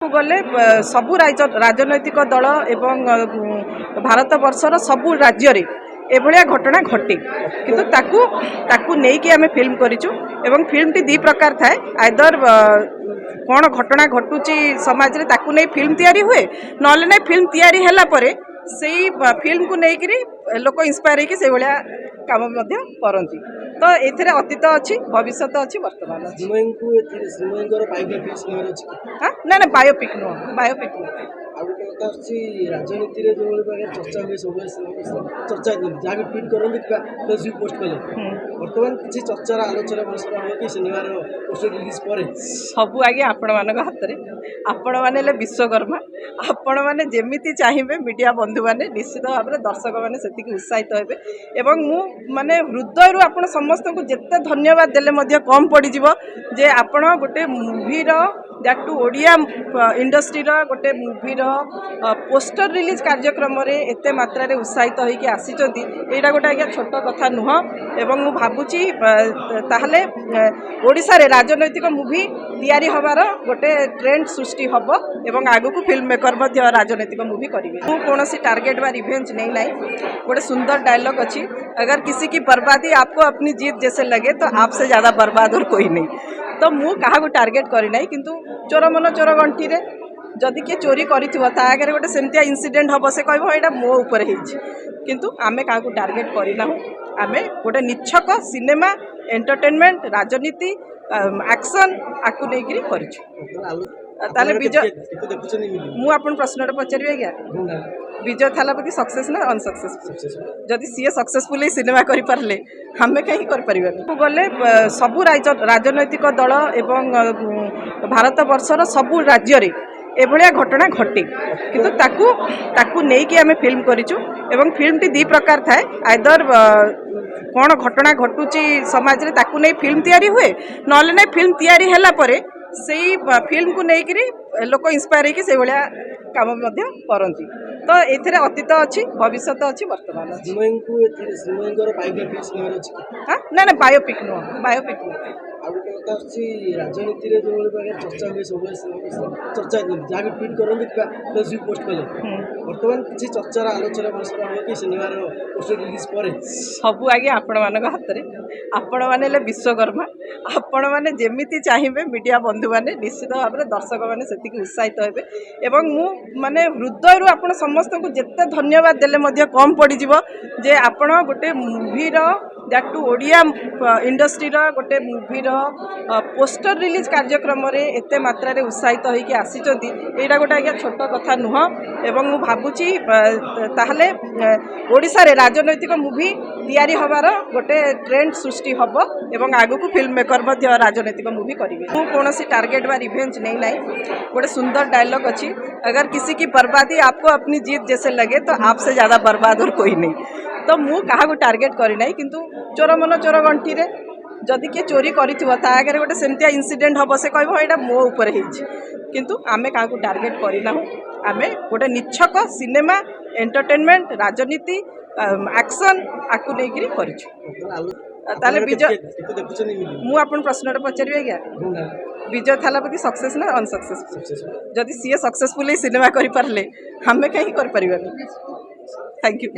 गले सबु राजनैतिक दल एवं भारत वर्षर सबु राज्य रे एभलिया घटना घटे किंतु ताकू नेकी आमे फिल्म करिचु एवं फिल्म टी दी प्रकार थाए आइदर कौन घटना घटुची समाज रे ताकू नै फिल्म तैयारी हुए नले नै फिल्म तैयारी हैला परे सेही फिल्म को नेकरी लोक इंस्पायर होगी से भाया काम करती तो ये अतीत अच्छी भविष्य अच्छी वर्तमान ना ना बायोपिक नुह बायोपिक राजनीति जो चर्चा हुए सब चर्चा जहाँ भी ट्वीट करते पोस्ट कले बर्तमान किसी चर्चार आलोचना कि सिनेमार पोस्टर रिलीज पर सबू आगे आपण मान हाथ में आपण मैंने विश्वकर्मा आपण मैंने जमी चाहिए मीडिया बंधु मैंने निश्चित भाव में दर्शक मैंने से उत्साहित हे माने हृदय आप समस्त को जिते धन्यवाद देले कम पड़ज जे आपण गोटे मूवीर दैट टू ओडिया इंडस्ट्री गोटे मूवीर पोस्टर रिलीज कार्यक्रम एते मात्रा रे उत्साहित होइके आसीचंती एटा गोटे आज्ञा छोट कथा नुह एवं मु भाबुची ताहले ओडिसा रे राजनैतिक मूवी तैयारी हबार गोटे ट्रेंड सृष्टि हब एवं आगु को फिल्म मेकर मध्य राजनैतिक मूवी करेंगे मु कोनोसी टारगेट बा रिवेंज नहीं लाई गोटे सुंदर डायलॉग अच्छी अगर किसी की बर्बादी आपको अपनी जीत जैसे लगे तो आपसे ज़्यादा बर्बाद और कोई नहीं तो मु कहा टारगेट करना किंतु चोर मन चोर गंटी रे जदि किए चोरी कर गोटे सेमतिया इनसीडेंट हम से कह यहाँ मो उपर किंतु आमे क्या टारगेट करना आमे गोटे निछक सिनेमा एंटरटेनमेंट राजनीति एक्शन आपको लेकिन कर विजय मु आपन प्रश्न पचारि आज्ञा विजय थालापति सक्सेस ना अनसक्सेसफुल जदि सी सक्सेसफुल सिनेमा करें आमे कहीं गले सबु राजनैतिक दल एवं भारत वर्षर सबु राज्य रे एभलिया घटना घटे किंतु ताकू नेकी आमे फिल्म करिचु एवं फिल्म टी दी प्रकार थाए आइदर कौन घटना घटुची समाज रे ताकू नै फिल्म तैयारी हुए नले नै फिल्म तैयारी हैला परे सेही फिल्म को नेकरी लोक इंस्पायर होगी से भाया काम करती तो ये अतीत अच्छी भविष्य अच्छी वर्तमान ना ना बायोपिक नुह बायोपिक राजनीति जो चर्चा हुए सब चर्चा जहाँ भी ट्वीट करते पोस्ट कले बर्तमान किसी चर्चार आलोचना कि सिनेमार पोस्टर रिलीज पर सबू आगे आपण मान हाथ में आपण मैंने विश्वकर्मा आपण मैंने जमी चाहिए मीडिया बंधु मैंने निश्चित भाव में दर्शक मैंने से उत्साहित हे माने हृदय आप समस्त को जिते धन्यवाद देले कम पड़ज जे आपण गोटे मूवीर दैट टू ओडिया इंडस्ट्री गोटे मूवीर पोस्टर रिलीज कार्यक्रम एते मात्रा रे उत्साहित होइके आसीचंती एटा गोटे आज्ञा छोट कथा नुह एवं मु भाबुची ताहले ओडिसा रे राजनैतिक मूवी तैयारी हबार गोटे ट्रेंड सृष्टि हब एवं आगु को फिल्म मेकर मध्य राजनैतिक मूवी करेंगे मु कोनोसी टारगेट बा रिवेंज नहीं लाई गोटे सुंदर डायलॉग अच्छी अगर किसी की बर्बादी आपको अपनी जीत जैसे लगे तो आपसे ज़्यादा बर्बाद और कोई नहीं तो मु कहा टारगेट करना किंतु चोर मन चोर गंटी रे जदि किए चोरी कर गोटे सेमतिया इनसीडेंट हम से कह यहाँ मो उपर किंतु आमे क्या टारगेट करना आमे गोटे निछक सिनेमा एंटरटेनमेंट राजनीति एक्शन आपको लेकिन कर विजय मु आपन प्रश्न पचारि आज्ञा विजय थालापति सक्सेस ना अनसक्सेसफुल जदि सी सक्सेसफुल सिनेमा करें आमे कहीं थैंक यू।